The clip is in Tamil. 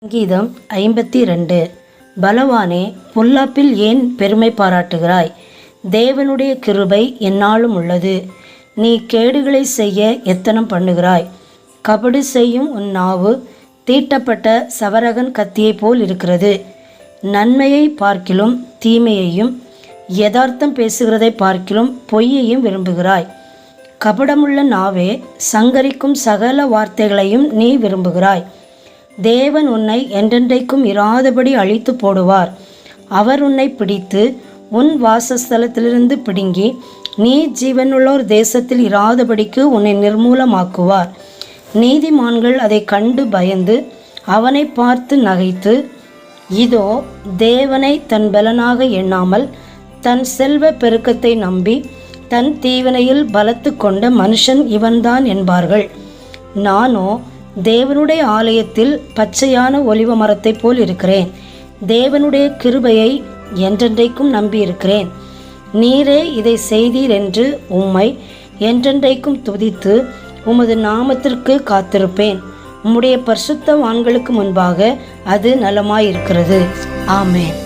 சங்கீதம் 52. பலவானே, பொல்லாப்பில் ஏன் பெருமை பாராட்டுகிறாய்? தேவனுடைய கிருபை எந்நாளும் உள்ளது. நீ கேடுகளை செய்ய எத்தனம் பண்ணுகிறாய். கபடு செய்யும் உன் நாவு தீட்டப்பட்ட சவரகன் கத்தியைப் போல் இருக்கிறது. நன்மையை பார்க்கிலும் தீமையையும், யதார்த்தம் பேசுகிறதை பார்க்கிலும் பொய்யையும் விரும்புகிறாய். கபடமுள்ள நாவே, சங்கரிக்கும் சகல வார்த்தைகளையும் நீ விரும்புகிறாய். தேவன் உன்னை என்றென்றைக்கும் இராதபடி அழித்து போடுவார். அவர் உன்னை பிடித்து உன் வாசஸ்தலத்திலிருந்து பிடுங்கி நீ ஜீவனுள்ளோர் தேசத்தில் இராதபடிக்கு உன்னை நிர்மூலமாக்குவார். நீதிமான்கள் அதை கண்டு பயந்து அவனை பார்த்து நகைத்து, இதோ தேவனை தன் பலனாக எண்ணாமல் தன் செல்வ பெருக்கத்தை நம்பி தன் தீவினையில் பலத்து கொண்ட மனுஷன் இவன்தான் என்பார்கள். நானோ தேவனுடைய ஆலயத்தில் பச்சையான ஒலிவ மரத்தை போல் இருக்கிறேன். தேவனுடைய கிருபையை என்றென்றைக்கும் நம்பியிருக்கிறேன். நீரே இதை செய்தீர் என்று உம்மை என்றென்றைக்கும் துதித்து உமது நாமத்திற்கு காத்திருப்பேன். உம்முடைய பரிசுத்தவான்களுக்கு முன்பாக அது நலமாயிருக்கிறது. ஆமென்.